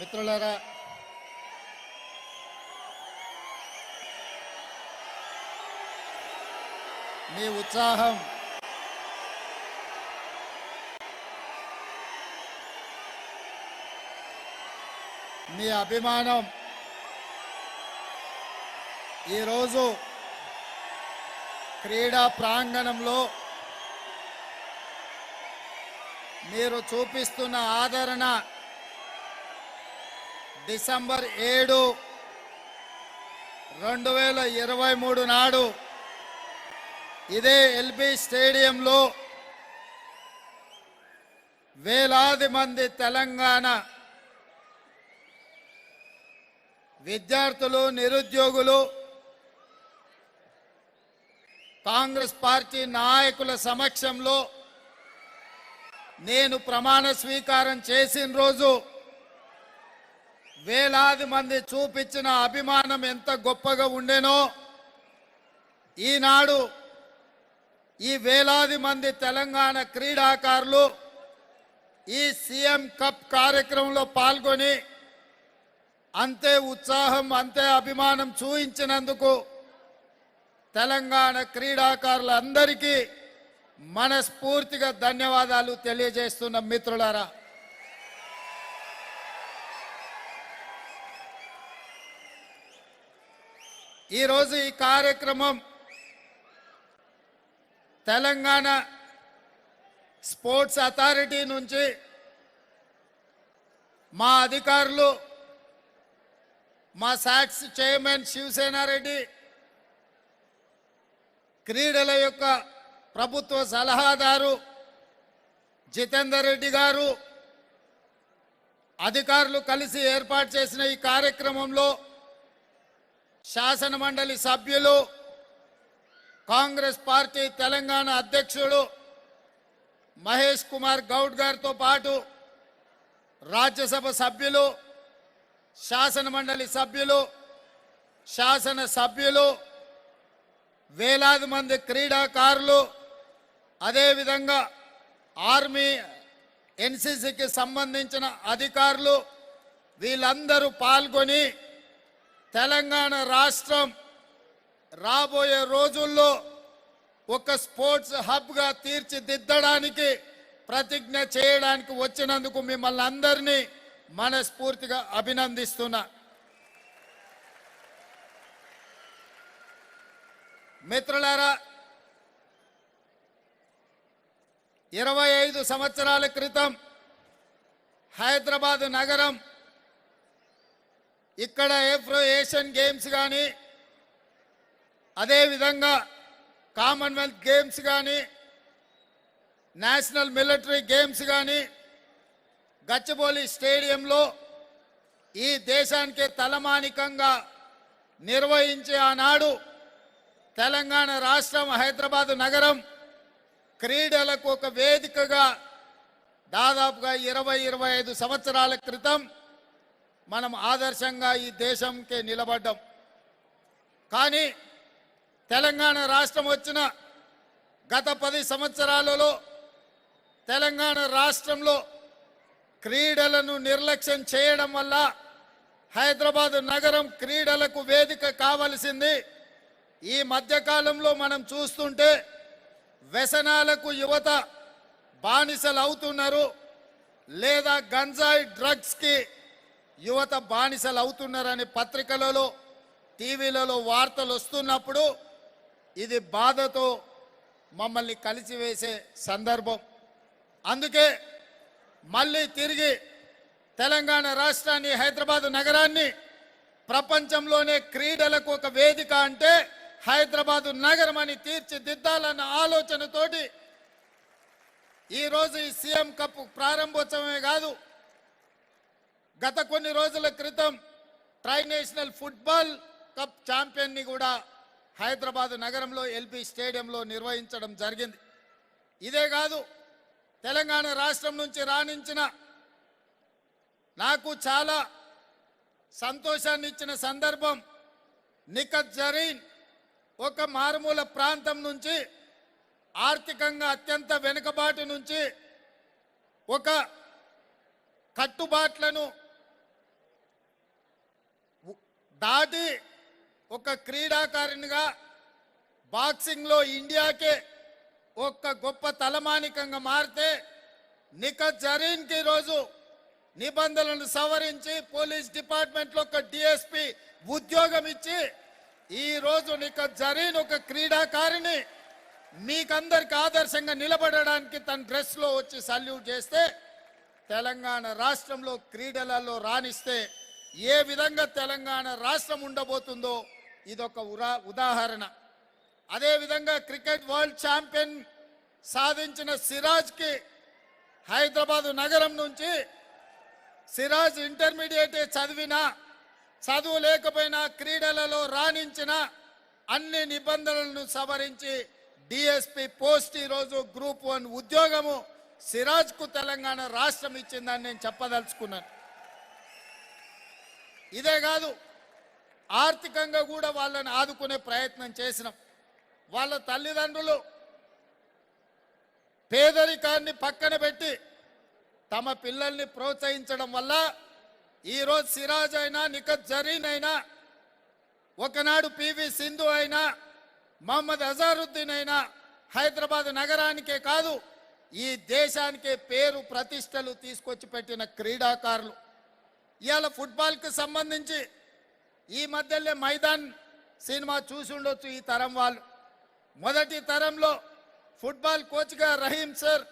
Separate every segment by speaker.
Speaker 1: మిత్రులారా, మీ ఉత్సాహం మీ అభిమానం ఈరోజు క్రీడా ప్రాంగణంలో మీరు చూపిస్తున్న ఆదరణ డిసెంబర్ 7, 2023 నాడు ఇదే ఎల్బీ స్టేడియంలో వేలాది మంది తెలంగాణ విద్యార్థులు, నిరుద్యోగులు, కాంగ్రెస్ పార్టీ నాయకుల సమక్షంలో నేను ప్రమాణ స్వీకారం చేసిన రోజు వేలాది మంది చూపించిన అభిమానం ఎంత గొప్పగా ఉండేనో ఈనాడు ఈ వేలాది మంది తెలంగాణ క్రీడాకారులు ఈ సీఎం కప్ కార్యక్రమంలో పాల్గొని అంతే ఉత్సాహం, అంతే అభిమానం చూపించినందుకు తెలంగాణ క్రీడాకారులందరికీ మనస్ఫూర్తిగా ధన్యవాదాలు తెలియజేస్తున్న మిత్రులారా, ఈరోజు ఈ కార్యక్రమం తెలంగాణ స్పోర్ట్స్ అథారిటీ నుంచి మా అధికారులు, మా సాక్స్ చైర్మన్ శివసేనారెడ్డి, క్రీడల యొక్క ప్రభుత్వ సలహాదారు జితేందర్ రెడ్డి గారు, అధికారులు కలిసి ఏర్పాటు చేసిన ఈ కార్యక్రమంలో శాసన మండలి సభ్యులు, కాంగ్రెస్ పార్టీ తెలంగాణ అధ్యక్షుడు మహేష్ కుమార్ గౌడ్ గారితో పాటు రాజ్యసభ సభ్యులు, శాసన మండలి సభ్యులు, శాసన సభ్యులు, వేలాది మంది క్రీడాకారులు, అదేవిధంగా ఆర్మీ, ఎన్సీసీకి సంబంధించిన అధికారులు వీళ్ళందరూ పాల్గొని తెలంగాణ రాష్ట్రం రాబోయే రోజుల్లో ఒక స్పోర్ట్స్ హబ్గా తీర్చిదిద్దడానికి ప్రతిజ్ఞ చేయడానికి వచ్చినందుకు మిమ్మల్ని అందరినీ మనస్ఫూర్తిగా అభినందిస్తున్నా. మిత్రులారా, 25 సంవత్సరాల క్రితం హైదరాబాద్ నగరం ఇక్కడ ఏషియన్ గేమ్స్ కానీ, అదేవిధంగా కామన్వెల్త్ గేమ్స్ కానీ, నేషనల్ మిలిటరీ గేమ్స్ కానీ గచ్చిబౌలి స్టేడియంలో ఈ దేశానికి తలమానికంగా నిర్వహించే ఆనాడు తెలంగాణ రాష్ట్రం, హైదరాబాద్ నగరం క్రీడలకు ఒక వేదికగా దాదాపుగా 20-25 సంవత్సరాల క్రితం మనం ఆదర్శంగా ఈ దేశంకి నిలబడ్డాం. కానీ తెలంగాణ రాష్ట్రం వచ్చిన గత 10 సంవత్సరాలలో తెలంగాణ రాష్ట్రంలో క్రీడలను నిర్లక్ష్యం చేయడం వల్ల హైదరాబాద్ నగరం క్రీడలకు వేదిక కావలసింది. ఈ మధ్యకాలంలో మనం చూస్తుంటే వ్యసనాలకు యువత బానిసలు అవుతున్నారు, లేదా గంజాయి డ్రగ్స్కి యువత బానిసలు అవుతున్నారని పత్రికలలో, టీవీలలో వార్తలు వస్తున్నప్పుడు ఇది బాధతో మమ్మల్ని కలిసివేసే సందర్భం. అందుకే మళ్ళీ తిరిగి తెలంగాణ రాష్ట్రాన్ని, హైదరాబాద్ నగరాన్ని ప్రపంచంలోనే క్రీడలకు ఒక వేదిక అంటే హైదరాబాద్ నగరం అని తీర్చిదిద్దాలన్న ఆలోచనతోటి ఈరోజు ఈ సీఎం కప్ ప్రారంభోత్సవమే కాదు, గత కొన్ని రోజుల క్రితం ట్రై నేషనల్ ఫుట్బాల్ కప్ ఛాంపియన్ని కూడా హైదరాబాద్ నగరంలో ఎల్బీ స్టేడియంలో నిర్వహించడం జరిగింది. ఇదే కాదు, తెలంగాణ రాష్ట్రం నుంచి రాణించిన నాకు చాలా సంతోషాన్ని ఇచ్చిన సందర్భం, నిఖత్ జరీన్ ఒక మారుమూల ప్రాంతం నుంచి, ఆర్థికంగా అత్యంత వెనుకబాటు నుంచి ఒక కట్టుబాట్లను దాటి ఒక క్రీడాకారునిగా బాక్సింగ్లో ఇండియాకే ఒక గొప్ప తలమానికంగా మారితే నిఖత్ జరీన్కి ఈరోజు నిబంధనలను సవరించి పోలీస్ డిపార్ట్మెంట్లో ఒక డిఎస్పి ఉద్యోగం ఇచ్చి ఈరోజు నిఖత్ జరీన్ ఒక క్రీడాకారిని మీకందరికి ఆదర్శంగా నిలబడడానికి తన డ్రెస్లో వచ్చి సల్యూట్ చేస్తే తెలంగాణ రాష్ట్రంలో క్రీడలలో రాణిస్తే ఏ విధంగా తెలంగాణ రాష్ట్రం ఉండబోతుందో ఇదొక ఉదాహరణ. అదేవిధంగా క్రికెట్ వరల్డ్ ఛాంపియన్ సాధించిన సిరాజ్కి హైదరాబాద్ నగరం నుంచి సిరాజ్ ఇంటర్మీడియట్ చదివినా చదువు లేకపోయినా క్రీడలలో రాణించిన అన్ని నిబంధనలను సవరించి డిఎస్పి పోస్ట్ ఈరోజు గ్రూప్ 1 ఉద్యోగము సిరాజ్కు తెలంగాణ రాష్ట్రం ఇచ్చిందని నేను చెప్పదలుచుకున్నాను. ఇదే కాదు, ఆర్థికంగా కూడా వాళ్ళని ఆదుకునే ప్రయత్నం చేసినాం. వాళ్ళ తల్లిదండ్రులు పేదరికాన్ని పక్కన పెట్టి తమ పిల్లల్ని ప్రోత్సహించడం వల్ల ఈరోజు సిరాజ్ అయినా నిఖత్ జరీన్ అయినా ఒకనాడు పివి సింధు అయినా మహమ్మద్ అజారుద్దీన్ అయినా హైదరాబాద్ నగరానికే కాదు ఈ దేశానికే పేరు ప్రతిష్టలు తీసుకొచ్చి పెట్టిన క్రీడాకారులు. ఇవాళ ఫుట్బాల్కి సంబంధించి ఈ మధ్యలో మైదాన్ సినిమా చూసి ఉండొచ్చు ఈ తరం వాళ్ళు. మొదటి తరంలో ఫుట్బాల్ కోచ్గా రహీం సార్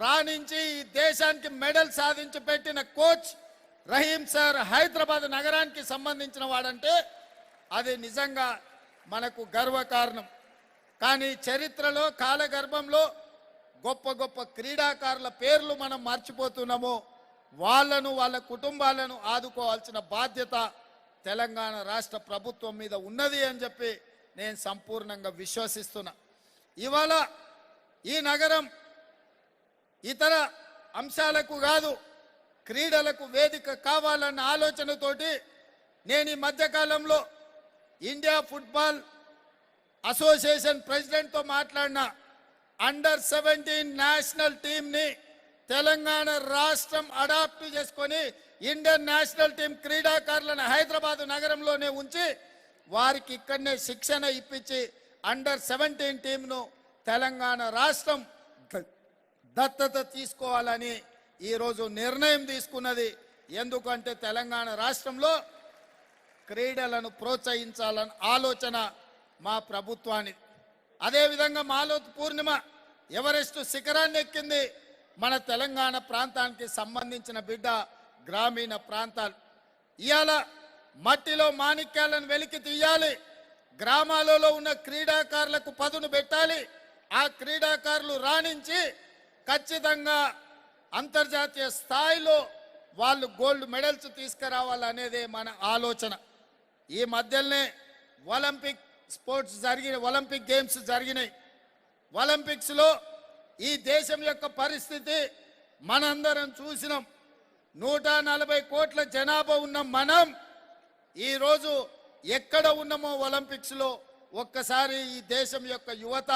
Speaker 1: రాణించి ఈ దేశానికి మెడల్ సాధించి పెట్టిన కోచ్ రహీం సార్ హైదరాబాద్ నగరానికి సంబంధించిన వాడంటే అది నిజంగా మనకు గర్వకారణం. కానీ చరిత్రలో కాలగర్భంలో గొప్ప గొప్ప క్రీడాకారుల పేర్లు మనం మర్చిపోతున్నాము. వాళ్ళను వాళ్ళ కుటుంబాలను ఆదుకోవాల్సిన బాధ్యత తెలంగాణ రాష్ట్ర ప్రభుత్వం మీద ఉన్నది అని చెప్పి నేను సంపూర్ణంగా విశ్వసిస్తున్నా. ఇవాళ ఈ నగరం ఇతర అంశాలకు కాదు క్రీడలకు వేదిక కావాలన్న ఆలోచనతోటి నేను ఈ మధ్యకాలంలో ఇండియా ఫుట్బాల్ అసోసియేషన్ ప్రెసిడెంట్తో మాట్లాడిన అండర్-17 నేషనల్ టీంని తెలంగాణ రాష్ట్రం అడాప్ట్ చేసుకొని ఇండియన్ నేషనల్ టీం క్రీడాకారులను హైదరాబాద్ నగరంలోనే ఉంచి వారికి ఇక్కడనే శిక్షణ ఇప్పించి అండర్-17 టీంను తెలంగాణ రాష్ట్రం దత్తత తీసుకోవాలని ఈరోజు నిర్ణయం తీసుకున్నది. ఎందుకంటే తెలంగాణ రాష్ట్రంలో క్రీడలను ప్రోత్సహించాలన్న ఆలోచన మా ప్రభుత్వానికి. అదేవిధంగా మాలోత్ పూర్ణిమ ఎవరెస్ట్ శిఖరాన్ని ఎక్కింది మన తెలంగాణ ప్రాంతానికి సంబంధించిన బిడ్డ. గ్రామీణ ప్రాంతాలు ఇవాళ మట్టిలో మాణిక్యాలను వెలికి తీయాలి. గ్రామాలలో ఉన్న క్రీడాకారులకు పదును పెట్టాలి. ఆ క్రీడాకారులు రాణించి ఖచ్చితంగా అంతర్జాతీయ స్థాయిలో వాళ్ళు గోల్డ్ మెడల్స్ తీసుకురావాలనేదే మన ఆలోచన. ఈ మధ్యలోనే ఒలింపిక్ గేమ్స్ జరిగినాయి. ఒలింపిక్స్లో ఈ దేశం యొక్క పరిస్థితి మనందరం చూసినాం. 140 కోట్ల జనాభా ఉన్న మనం ఈరోజు ఎక్కడ ఉన్నామో ఒలింపిక్స్లో ఒక్కసారి ఈ దేశం యొక్క యువత,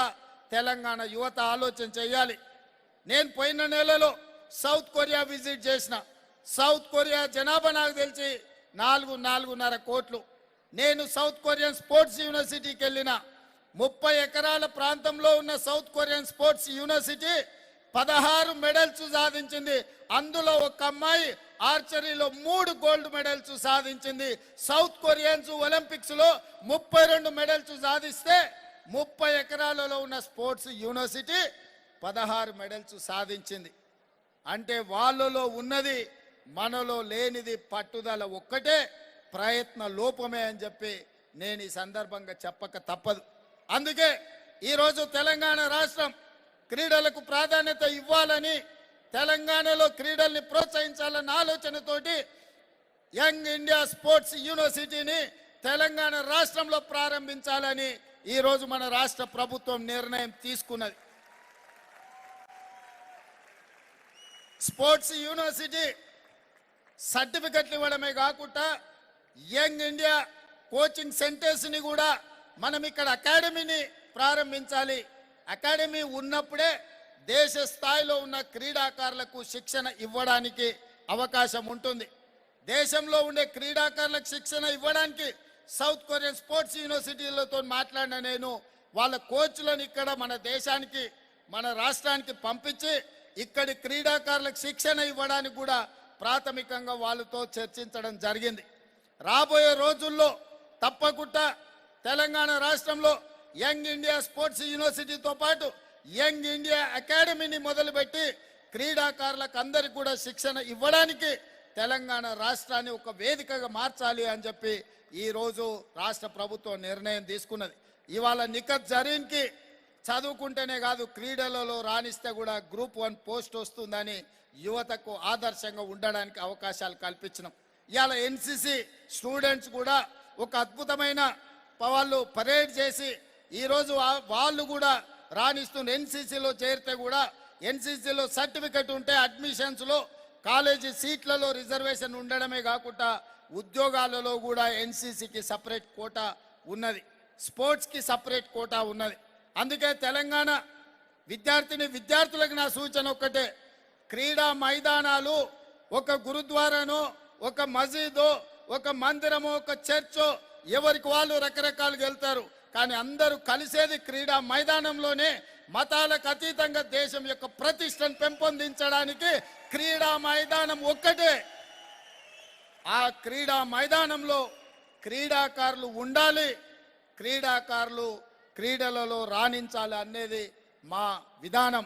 Speaker 1: తెలంగాణ యువత ఆలోచన చేయాలి. నేను పోయిన నెలలో సౌత్ కొరియా విజిట్ చేసిన. సౌత్ కొరియా జనాభా నాకు తెలిసి 4.5 కోట్లు. నేను సౌత్ కొరియన్ స్పోర్ట్స్ యూనివర్సిటీకి వెళ్ళిన 30 ఎకరాల ప్రాంతంలో ఉన్న south Korean sports university 16 medals సాధించింది. అందులో ఒక అమ్మాయి ఆర్చరీలో 3 గోల్డ్ మెడల్స్ సాధించింది. సౌత్ కొరియన్స్ ఒలింపిక్స్ లో 32 మెడల్స్ సాధిస్తే 30 ఎకరాలలో ఉన్న స్పోర్ట్స్ యూనివర్సిటీ 16 మెడల్స్ సాధించింది. అంటే వాళ్ళలో ఉన్నది మనలో లేనిది పట్టుదల ఒక్కటే, ప్రయత్న లోపమే అని చెప్పి నేను ఈ సందర్భంగా చెప్పక తప్పదు. అందుకే ఈరోజు తెలంగాణ రాష్ట్రం క్రీడలకు ప్రాధాన్యత ఇవ్వాలని, తెలంగాణలో క్రీడల్ని ప్రోత్సహించాలన్న ఆలోచనతోటి యంగ్ ఇండియా స్పోర్ట్స్ యూనివర్సిటీని తెలంగాణ రాష్ట్రంలో ప్రారంభించాలని ఈరోజు మన రాష్ట్ర ప్రభుత్వం నిర్ణయం తీసుకున్నది. స్పోర్ట్స్ యూనివర్సిటీ సర్టిఫికెట్లు ఇవ్వడమే కాకుండా యంగ్ ఇండియా కోచింగ్ సెంటర్స్ని కూడా మనం ఇక్కడ అకాడమీని ప్రారంభించాలి. అకాడమీ ఉన్నప్పుడే దేశ స్థాయిలో ఉన్న క్రీడాకారులకు శిక్షణ ఇవ్వడానికి అవకాశం ఉంటుంది. దేశంలో ఉండే క్రీడాకారులకు శిక్షణ ఇవ్వడానికి సౌత్ కొరియన్ స్పోర్ట్స్ యూనివర్సిటీలతో మాట్లాడిన నేను వాళ్ళ కోచ్లను ఇక్కడ మన దేశానికి మన రాష్ట్రానికి పంపించి ఇక్కడి క్రీడాకారులకు శిక్షణ ఇవ్వడానికి కూడా ప్రాథమికంగా వాళ్ళతో చర్చించడం జరిగింది. రాబోయే రోజుల్లో తప్పకుండా తెలంగాణ రాష్ట్రంలో యంగ్ ఇండియా స్పోర్ట్స్ యూనివర్సిటీతో పాటు యంగ్ ఇండియా అకాడమీని మొదలుపెట్టి క్రీడాకారులకు అందరికీ కూడా శిక్షణ ఇవ్వడానికి తెలంగాణ రాష్ట్రాన్ని ఒక వేదికగా మార్చాలి అని చెప్పి ఈరోజు రాష్ట్ర ప్రభుత్వం నిర్ణయం తీసుకున్నది. ఇవాళ నిఖత్ జరీన్కి చదువుకుంటేనే కాదు క్రీడలలో రాణిస్తే కూడా గ్రూప్ 1 పోస్ట్ వస్తుందని యువతకు ఆదర్శంగా ఉండడానికి అవకాశాలు కల్పించినాం. ఇవాళ ఎన్సిసి స్టూడెంట్స్ కూడా ఒక అద్భుతమైన వాళ్ళు పరేడ్ చేసి ఈరోజు వాళ్ళు కూడా రాణిస్తున్న ఎన్సిసిలో చేరితే కూడా ఎన్సిసిలో సర్టిఫికెట్ ఉంటే అడ్మిషన్స్లో కాలేజీ సీట్లలో రిజర్వేషన్ ఉండడమే కాకుండా ఉద్యోగాలలో కూడా ఎన్సిసికి సపరేట్ కోటా ఉన్నది, స్పోర్ట్స్కి సపరేట్ కోటా ఉన్నది. అందుకే తెలంగాణ విద్యార్థులకు నా సూచన ఒక్కటే, క్రీడా మైదానాలు ఒక గురుద్వారానో ఒక మసీదో ఒక మందిరమో ఒక చర్చో ఎవరికి వాళ్ళు రకరకాలుగా వెళ్తారు, కానీ అందరూ కలిసేది క్రీడా మైదానంలోనే. మతాలకు అతీతంగా దేశం యొక్క ప్రతిష్టను పెంపొందించడానికి క్రీడా మైదానం ఒక్కటే. ఆ క్రీడా మైదానంలో క్రీడాకారులు ఉండాలి, క్రీడాకారులు క్రీడలలో రాణించాలి అనేది మా విధానం.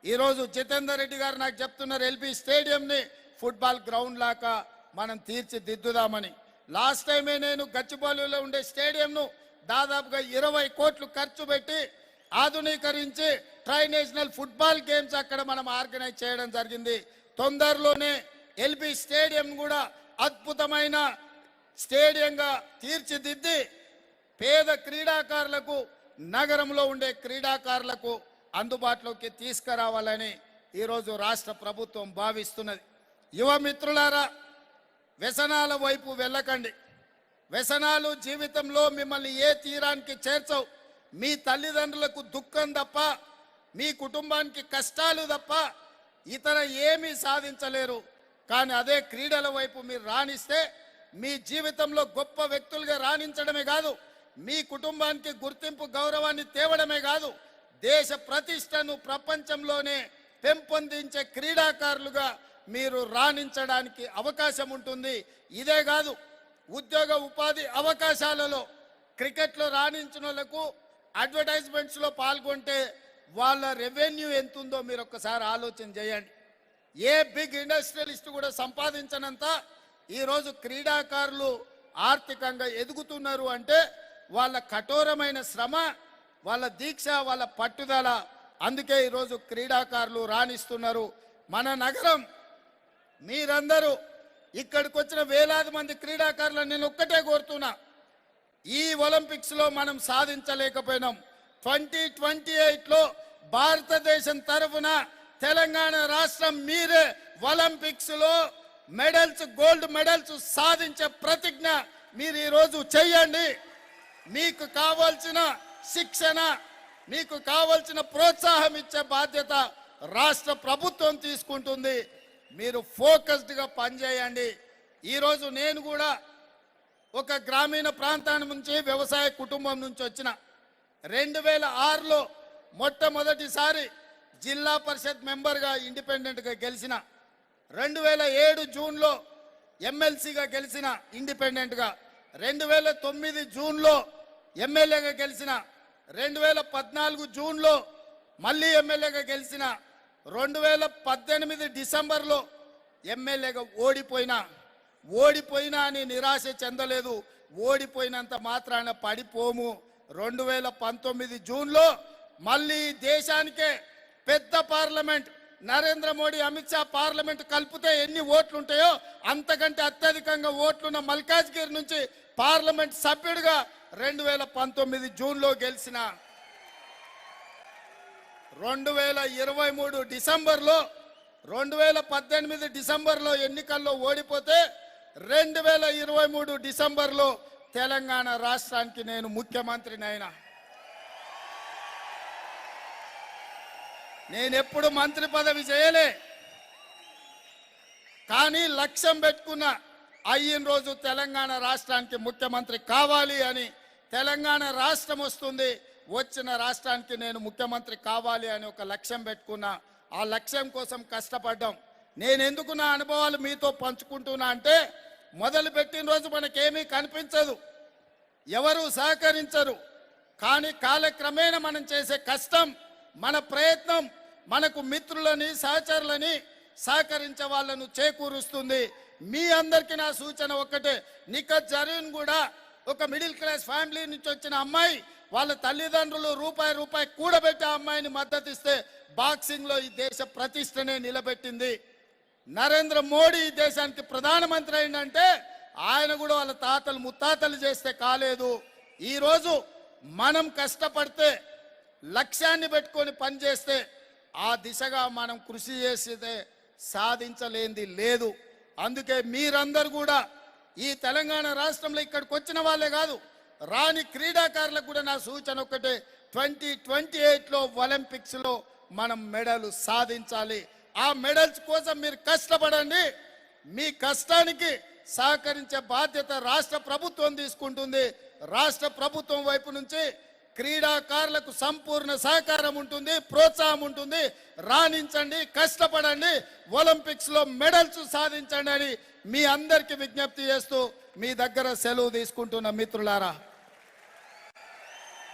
Speaker 1: ఈరోజు జితేందర్ రెడ్డి గారు నాకు చెప్తున్నారు ఎల్బీ స్టేడియంని ఫుట్బాల్ గ్రౌండ్ లాగా మనం తీర్చిదిద్దుదామని. లాస్ట్ టైమే నేను గచ్చిబౌలిలో ఉండే స్టేడియంను దాదాపుగా 20 కోట్లు ఖర్చు పెట్టి ఆధునీకరించి ట్రై నేషనల్ ఫుట్బాల్ గేమ్స్ అక్కడ మనం ఆర్గనైజ్ చేయడం జరిగింది. తొందరలోనే ఎల్బీ స్టేడియం కూడా అద్భుతమైన స్టేడియంగా తీర్చిదిద్ది పేద క్రీడాకారులకు నగరంలో ఉండే క్రీడాకారులకు అందుబాటులోకి తీసుకురావాలని ఈరోజు రాష్ట్ర ప్రభుత్వం భావిస్తున్నది. యువ మిత్రులారా, వ్యసనాల వైపు వెళ్ళకండి. వ్యసనాలు జీవితంలో మిమ్మల్ని ఏ తీరానికి చేర్చవు. మీ తల్లిదండ్రులకు దుఃఖం తప్ప, మీ కుటుంబానికి కష్టాలు తప్ప ఇతర ఏమీ సాధించలేరు. కానీ అదే క్రీడల వైపు మీరు రాణిస్తే మీ జీవితంలో గొప్ప వ్యక్తులుగా రాణించడమే కాదు, మీ కుటుంబానికి గుర్తింపు గౌరవాన్ని తేవడమే కాదు, దేశ ప్రతిష్టను ప్రపంచంలోనే పెంపొందించే క్రీడాకారులుగా మీరు రాణించడానికి అవకాశం ఉంటుంది. ఇదే కాదు, ఉద్యోగ ఉపాధి అవకాశాలలో క్రికెట్లో రాణించిన వాళ్ళకు అడ్వర్టైజ్మెంట్స్లో పాల్గొంటే వాళ్ళ రెవెన్యూ ఎంతుందో మీరు ఒక్కసారి ఆలోచన చేయండి. ఏ బిగ్ ఇండస్ట్రియలిస్ట్ కూడా సంపాదించనంత ఈరోజు క్రీడాకారులు ఆర్థికంగా ఎదుగుతున్నారు అంటే వాళ్ళ కఠోరమైన శ్రమ, వాళ్ళ దీక్ష, వాళ్ళ పట్టుదల. అందుకే ఈరోజు క్రీడాకారులు రాణిస్తున్నారు. మన నగరం, మీరందరూ ఇక్కడికి వచ్చిన వేలాది మంది క్రీడాకారులను నేను ఒక్కటే కోరుతున్నా, ఈ ఒలింపిక్స్లో మనం సాధించలేకపోయినాం. 2028లో భారతదేశం తరఫున తెలంగాణ రాష్ట్రం మీరే ఒలింపిక్స్లో మెడల్స్, గోల్డ్ మెడల్స్ సాధించే ప్రతిజ్ఞ మీరు ఈరోజు చేయండి. మీకు కావాల్సిన శిక్షణ, మీకు కావాల్సిన ప్రోత్సాహం ఇచ్చే బాధ్యత రాష్ట్ర ప్రభుత్వం తీసుకుంటుంది. మీరు ఫోకస్డ్గా పనిచేయండి. ఈరోజు నేను కూడా ఒక గ్రామీణ ప్రాంతాన్ని నుంచి వ్యవసాయ కుటుంబం నుంచి వచ్చిన 2006లో మొట్టమొదటిసారి జిల్లా పరిషత్ మెంబర్గా ఇండిపెండెంట్గా గెలిచిన, 2007 జూన్లో ఎమ్మెల్సీగా గెలిచిన ఇండిపెండెంట్గా, 2009 జూన్లో ఎమ్మెల్యేగా గెలిచిన, 2014 జూన్లో మళ్ళీ ఎమ్మెల్యేగా గెలిచిన, 2018 డిసెంబర్లో ఎమ్మెల్యేగా ఓడిపోయినా అని నిరాశ చెందలేదు. ఓడిపోయినంత మాత్రాన పడిపోము. 2019 జూన్లో మళ్ళీ దేశానికే పెద్ద పార్లమెంట్, నరేంద్ర మోడీ, అమిత్ షా పార్లమెంట్ కలిపితే ఎన్ని ఓట్లు ఉంటాయో అంతకంటే అత్యధికంగా ఓట్లున్న మల్కాజ్గిరి నుంచి పార్లమెంట్ సభ్యుడిగా 2019 జూన్లో గెలిచిన, 2023 డిసెంబర్లో 2018 డిసెంబర్లో ఎన్నికల్లో ఓడిపోతే 2023 డిసెంబర్లో తెలంగాణ రాష్ట్రానికి నేను ముఖ్యమంత్రినైనా. నేనెప్పుడు మంత్రి పదవి చేయలే, కానీ లక్ష్యం పెట్టుకున్నా. అయిన రోజు తెలంగాణ రాష్ట్రానికి ముఖ్యమంత్రి కావాలి అని, తెలంగాణ రాష్ట్రం వస్తుంది, వచ్చిన రాష్ట్రానికి నేను ముఖ్యమంత్రి కావాలి అని ఒక లక్ష్యం పెట్టుకున్నా. ఆ లక్ష్యం కోసం కష్టపడ్డాం. నేను ఎందుకు నా అనుభవాలు మీతో పంచుకుంటున్నా అంటే, మొదలుపెట్టిన రోజు మనకేమీ కనిపించదు, ఎవరు సహకరించరు. కానీ కాలక్రమేణా మనం చేసే కష్టం, మన ప్రయత్నం మనకు మిత్రులని, సహచరులని, సహకరించే వాళ్ళను చేకూరుస్తుంది. మీ అందరికీ నా సూచన ఒక్కటే, నిఖత్ జరీన్ కూడా ఒక మిడిల్ క్లాస్ ఫ్యామిలీ నుంచి వచ్చిన అమ్మాయి, వాళ్ళ తల్లిదండ్రులు రూపాయి కూడబెట్టి ఆ అమ్మాయిని మద్దతు ఇస్తే బాక్సింగ్లో ఈ దేశ ప్రతిష్టనే నిలబెట్టింది. నరేంద్ర మోడీ ఈ దేశానికి ప్రధానమంత్రి అయిందంటే ఆయన కూడా వాళ్ళ తాతలు ముత్తాతలు చేస్తే కాలేదు. ఈరోజు మనం కష్టపడితే, లక్ష్యాన్ని పెట్టుకొని పనిచేస్తే, ఆ దిశగా మనం కృషి చేస్తే సాధించలేనిది లేదు. అందుకే మీరందరూ కూడా ఈ తెలంగాణ రాష్ట్రంలో ఇక్కడికి వచ్చిన వాళ్ళే కాదు, రాని క్రీడాకారులకు కూడా నా సూచన ఒకటే, 2028లో ఒలింపిక్స్లో మనం మెడల్ సాధించాలి. ఆ మెడల్స్ కోసం మీరు కష్టపడండి. మీ కష్టానికి సహకరించే బాధ్యత రాష్ట్ర ప్రభుత్వం తీసుకుంటుంది. రాష్ట్ర ప్రభుత్వం వైపు నుంచి క్రీడాకారులకు సంపూర్ణ సహకారం ఉంటుంది, ప్రోత్సాహం ఉంటుంది. రాణించండి, కష్టపడండి, ఒలింపిక్స్లో మెడల్స్ సాధించండి అని మీ అందరికీ విజ్ఞప్తి చేస్తూ మీ దగ్గర సెలవు తీసుకుంటున్న మిత్రులారా.